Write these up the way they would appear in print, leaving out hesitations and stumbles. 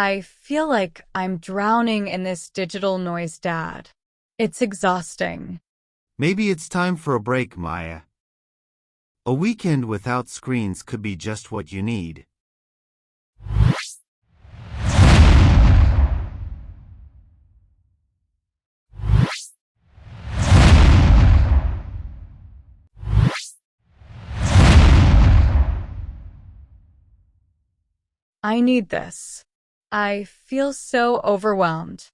I feel like I'm drowning in this digital noise, Dad. It's exhausting. Maybe it's time for a break, Maya. A weekend without screens could be just what you need. I need this. I feel so overwhelmed.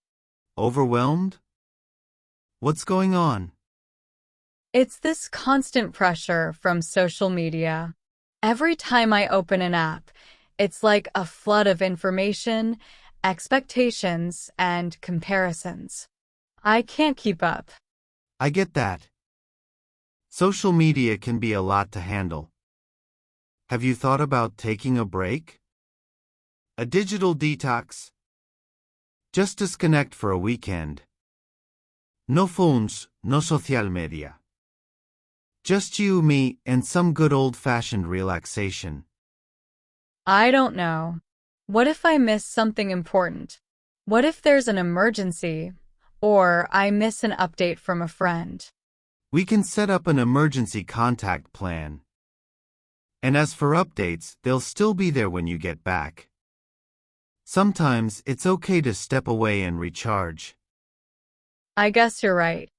Overwhelmed? What's going on? It's this constant pressure from social media. Every time I open an app, it's like a flood of information, expectations, and comparisons. I can't keep up. I get that. Social media can be a lot to handle. Have you thought about taking a break? A digital detox? Just disconnect for a weekend. No phones, no social media. Just you, me, and some good old-fashioned relaxation. I don't know. What if I miss something important? What if there's an emergency? Or I miss an update from a friend? We can set up an emergency contact plan. And as for updates, they'll still be there when you get back. Sometimes it's okay to step away and recharge. I guess you're right.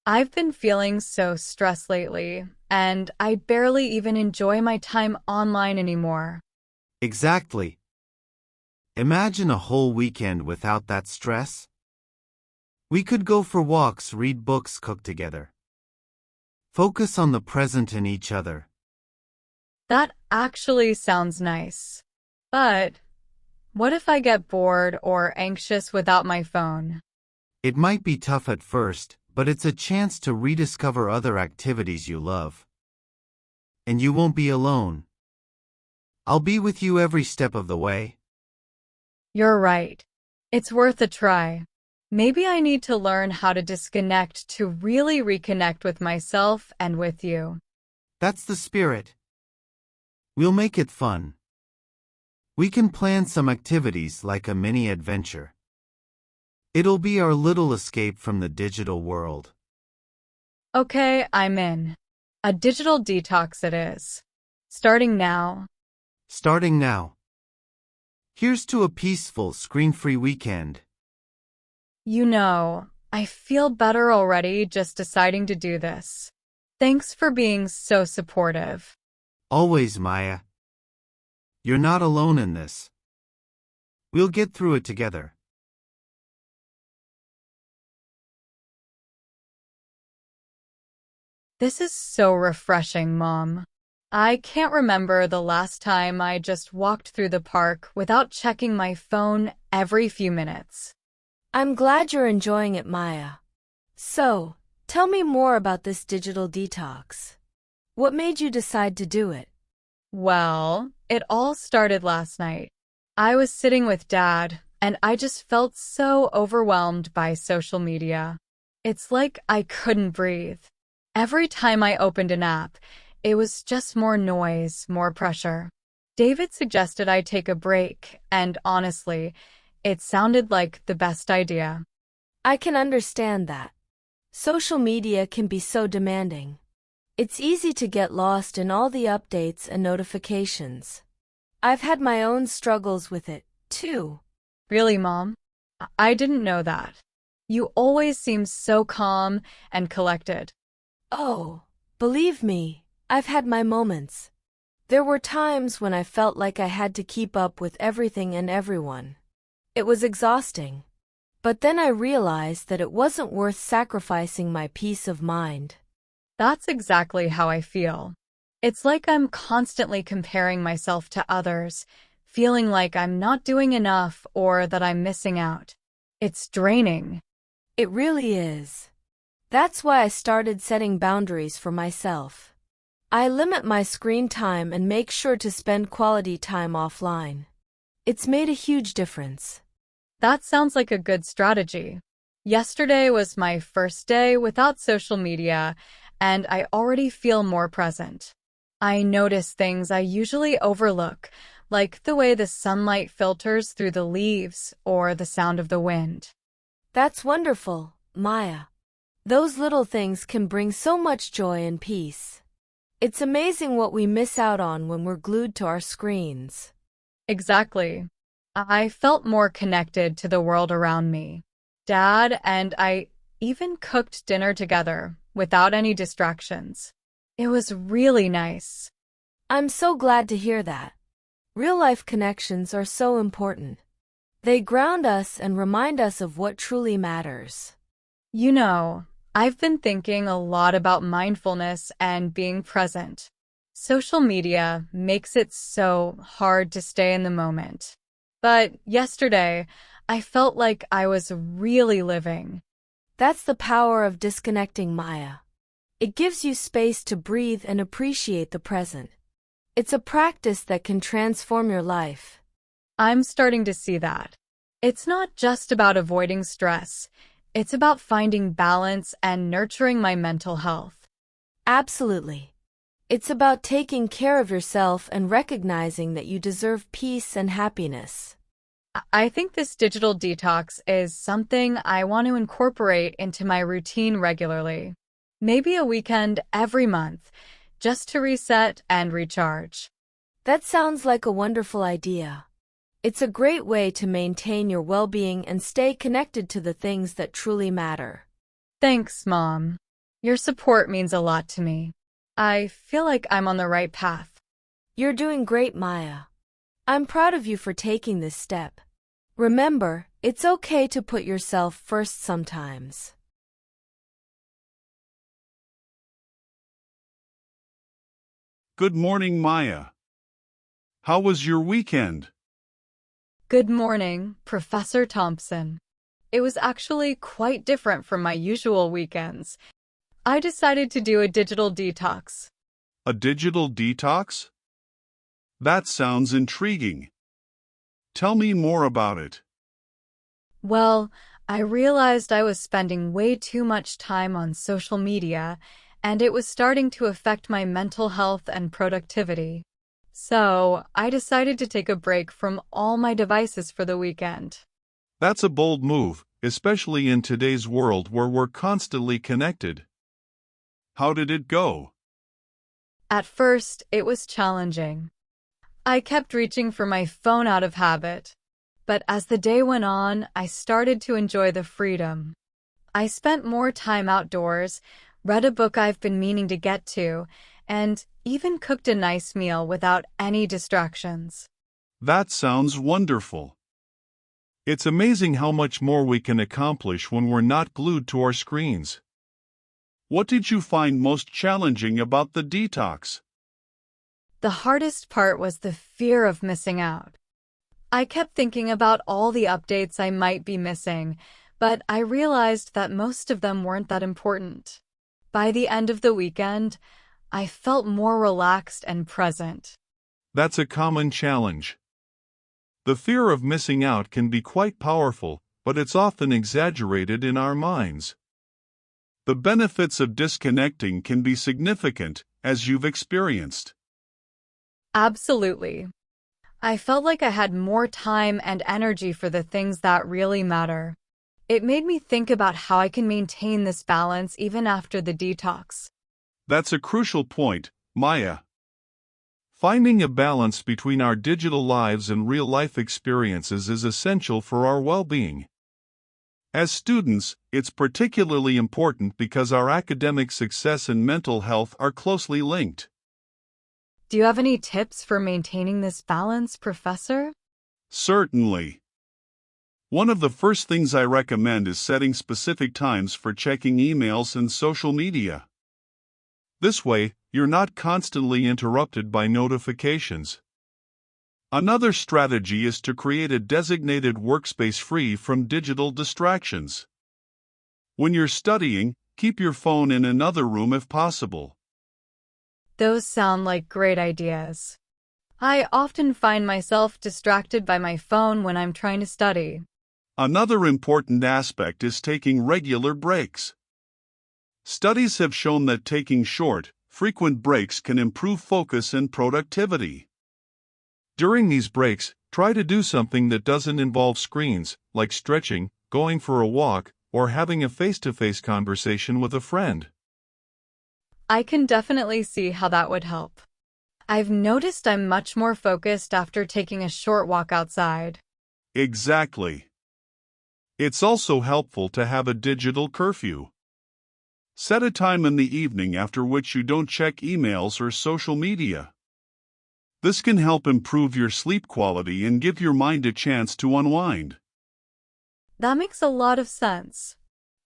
I've been feeling so stressed lately, and I barely even enjoy my time online anymore. Exactly. Imagine a whole weekend without that stress. We could go for walks, read books, cook together. Focus on the present and each other. That actually sounds nice. But what if I get bored or anxious without my phone? It might be tough at first, but it's a chance to rediscover other activities you love. And you won't be alone. I'll be with you every step of the way. You're right. It's worth a try. Maybe I need to learn how to disconnect to really reconnect with myself and with you. That's the spirit. We'll make it fun. We can plan some activities like a mini adventure. It'll be our little escape from the digital world. Okay, I'm in. A digital detox it is. Starting now. Starting now. Here's to a peaceful, screen-free weekend. You know, I feel better already just deciding to do this. Thanks for being so supportive. Always, Maya. You're not alone in this. We'll get through it together. This is so refreshing, Mom. I can't remember the last time I just walked through the park without checking my phone every few minutes. I'm glad you're enjoying it, Maya. So, tell me more about this digital detox. What made you decide to do it? Well, it all started last night. I was sitting with Dad, and I just felt so overwhelmed by social media. It's like I couldn't breathe. Every time I opened an app, it was just more noise, more pressure. David suggested I take a break, and honestly, it sounded like the best idea. I can understand that. Social media can be so demanding. It's easy to get lost in all the updates and notifications. I've had my own struggles with it, too. Really, Mom? I didn't know that. You always seem so calm and collected. Oh, believe me, I've had my moments. There were times when I felt like I had to keep up with everything and everyone. It was exhausting. But then I realized that it wasn't worth sacrificing my peace of mind. That's exactly how I feel. It's like I'm constantly comparing myself to others, feeling like I'm not doing enough or that I'm missing out. It's draining. It really is. That's why I started setting boundaries for myself. I limit my screen time and make sure to spend quality time offline. It's made a huge difference. That sounds like a good strategy. Yesterday was my first day without social media, and I already feel more present. I notice things I usually overlook, like the way the sunlight filters through the leaves or the sound of the wind. That's wonderful, Maya. Those little things can bring so much joy and peace. It's amazing what we miss out on when we're glued to our screens. Exactly. I felt more connected to the world around me. Dad and I even cooked dinner together without any distractions. It was really nice. I'm so glad to hear that. Real-life connections are so important. They ground us and remind us of what truly matters. You know, I've been thinking a lot about mindfulness and being present. Social media makes it so hard to stay in the moment. But yesterday, I felt like I was really living. That's the power of disconnecting, Maya. It gives you space to breathe and appreciate the present. It's a practice that can transform your life. I'm starting to see that. It's not just about avoiding stress. It's about finding balance and nurturing my mental health. Absolutely. It's about taking care of yourself and recognizing that you deserve peace and happiness. I think this digital detox is something I want to incorporate into my routine regularly. Maybe a weekend every month, just to reset and recharge. That sounds like a wonderful idea. It's a great way to maintain your well-being and stay connected to the things that truly matter. Thanks, Mom. Your support means a lot to me. I feel like I'm on the right path. You're doing great, Maya. I'm proud of you for taking this step. Remember, it's okay to put yourself first sometimes. Good morning, Maya. How was your weekend? Good morning, Professor Thompson. It was actually quite different from my usual weekends. I decided to do a digital detox. A digital detox? That sounds intriguing. Tell me more about it. Well, I realized I was spending way too much time on social media, and it was starting to affect my mental health and productivity. So, I decided to take a break from all my devices for the weekend. That's a bold move, especially in today's world where we're constantly connected. How did it go? At first, it was challenging. I kept reaching for my phone out of habit. But as the day went on, I started to enjoy the freedom. I spent more time outdoors, read a book I've been meaning to get to, and even cooked a nice meal without any distractions. That sounds wonderful. It's amazing how much more we can accomplish when we're not glued to our screens. What did you find most challenging about the detox? The hardest part was the fear of missing out. I kept thinking about all the updates I might be missing, but I realized that most of them weren't that important. By the end of the weekend, I felt more relaxed and present. That's a common challenge. The fear of missing out can be quite powerful, but it's often exaggerated in our minds. The benefits of disconnecting can be significant, as you've experienced. Absolutely. I felt like I had more time and energy for the things that really matter. It made me think about how I can maintain this balance even after the detox. That's a crucial point, Maya. Finding a balance between our digital lives and real-life experiences is essential for our well-being. As students, it's particularly important because our academic success and mental health are closely linked. Do you have any tips for maintaining this balance, Professor? Certainly. One of the first things I recommend is setting specific times for checking emails and social media. This way, you're not constantly interrupted by notifications. Another strategy is to create a designated workspace free from digital distractions. When you're studying, keep your phone in another room if possible. Those sound like great ideas. I often find myself distracted by my phone when I'm trying to study. Another important aspect is taking regular breaks. Studies have shown that taking short, frequent breaks can improve focus and productivity. During these breaks, try to do something that doesn't involve screens, like stretching, going for a walk, or having a face-to-face conversation with a friend. I can definitely see how that would help. I've noticed I'm much more focused after taking a short walk outside. Exactly. It's also helpful to have a digital curfew. Set a time in the evening after which you don't check emails or social media. This can help improve your sleep quality and give your mind a chance to unwind. That makes a lot of sense.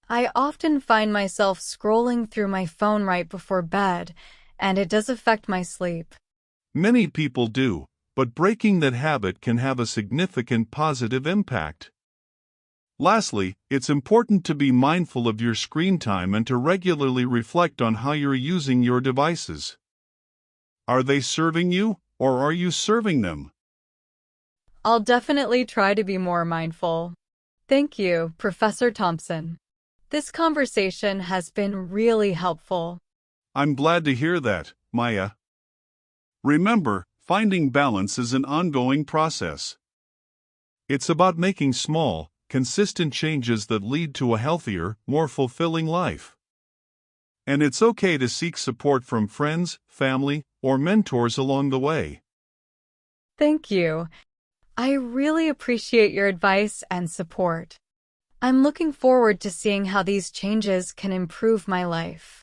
I often find myself scrolling through my phone right before bed, and it does affect my sleep. Many people do, but breaking that habit can have a significant positive impact. Lastly, it's important to be mindful of your screen time and to regularly reflect on how you're using your devices. Are they serving you, or are you serving them? I'll definitely try to be more mindful. Thank you, Professor Thompson. This conversation has been really helpful. I'm glad to hear that, Maya. Remember, finding balance is an ongoing process. It's about making small, consistent changes that lead to a healthier, more fulfilling life. And it's okay to seek support from friends, family, or mentors along the way. Thank you. I really appreciate your advice and support. I'm looking forward to seeing how these changes can improve my life.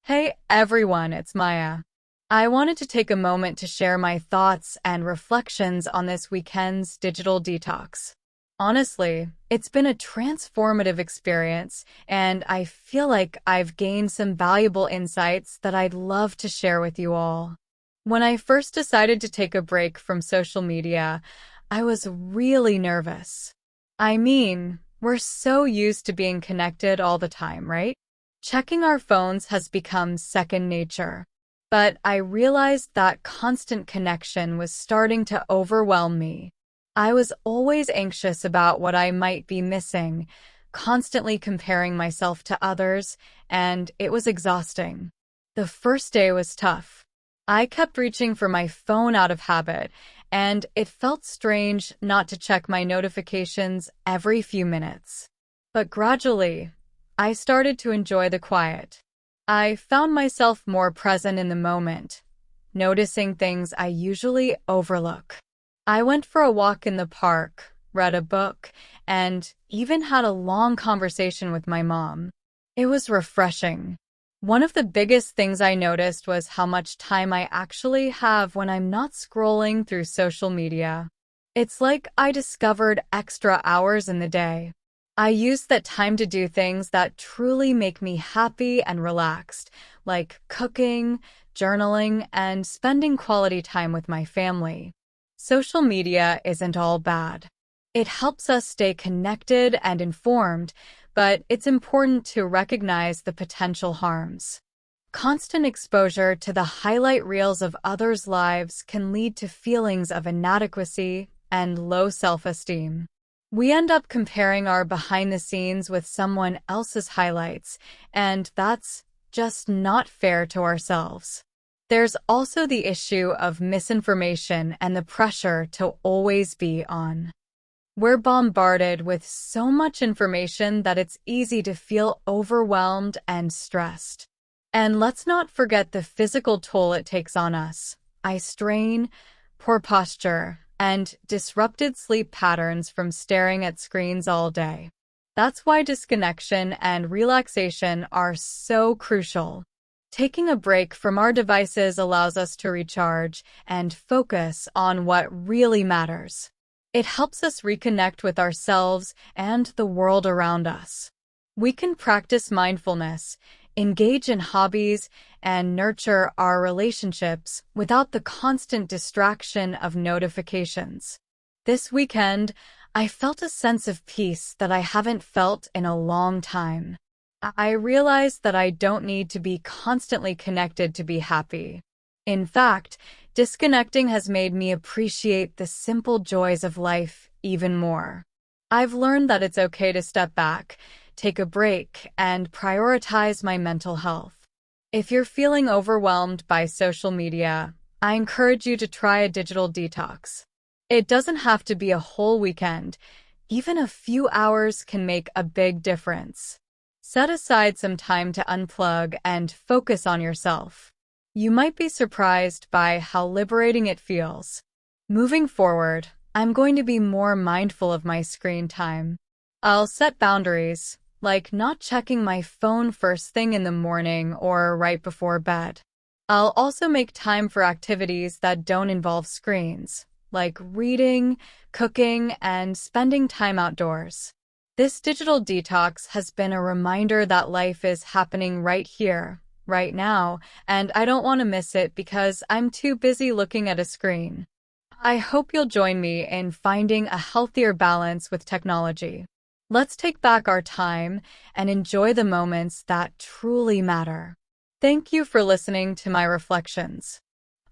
Hey everyone, it's Maya. I wanted to take a moment to share my thoughts and reflections on this weekend's digital detox. Honestly, it's been a transformative experience, and I feel like I've gained some valuable insights that I'd love to share with you all. When I first decided to take a break from social media, I was really nervous. I mean, we're so used to being connected all the time, right? Checking our phones has become second nature. But I realized that constant connection was starting to overwhelm me. I was always anxious about what I might be missing, constantly comparing myself to others, and it was exhausting. The first day was tough. I kept reaching for my phone out of habit, and it felt strange not to check my notifications every few minutes. But gradually, I started to enjoy the quiet. I found myself more present in the moment, noticing things I usually overlook. I went for a walk in the park, read a book, and even had a long conversation with my mom. It was refreshing. One of the biggest things I noticed was how much time I actually have when I'm not scrolling through social media. It's like I discovered extra hours in the day. I use that time to do things that truly make me happy and relaxed, like cooking, journaling, and spending quality time with my family. Social media isn't all bad. It helps us stay connected and informed, but it's important to recognize the potential harms. Constant exposure to the highlight reels of others' lives can lead to feelings of inadequacy and low self-esteem. We end up comparing our behind the scenes with someone else's highlights, and that's just not fair to ourselves. There's also the issue of misinformation and the pressure to always be on. We're bombarded with so much information that it's easy to feel overwhelmed and stressed. And let's not forget the physical toll it takes on us. Eye strain, poor posture, and disrupted sleep patterns from staring at screens all day. That's why disconnection and relaxation are so crucial. Taking a break from our devices allows us to recharge and focus on what really matters. It helps us reconnect with ourselves and the world around us. We can practice mindfulness, engage in hobbies, and nurture our relationships without the constant distraction of notifications. This weekend, I felt a sense of peace that I haven't felt in a long time. I realized that I don't need to be constantly connected to be happy. In fact, disconnecting has made me appreciate the simple joys of life even more. I've learned that it's okay to step back, take a break, and prioritize my mental health. If you're feeling overwhelmed by social media, I encourage you to try a digital detox. It doesn't have to be a whole weekend. Even a few hours can make a big difference. Set aside some time to unplug and focus on yourself. You might be surprised by how liberating it feels. Moving forward, I'm going to be more mindful of my screen time. I'll set boundaries, like not checking my phone first thing in the morning or right before bed. I'll also make time for activities that don't involve screens, like reading, cooking, and spending time outdoors. This digital detox has been a reminder that life is happening right here, right now, and I don't want to miss it because I'm too busy looking at a screen. I hope you'll join me in finding a healthier balance with technology. Let's take back our time and enjoy the moments that truly matter. Thank you for listening to my reflections.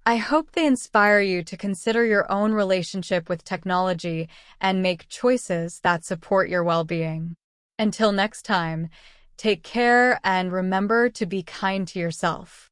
I hope they inspire you to consider your own relationship with technology and make choices that support your well-being. Until next time, take care and remember to be kind to yourself.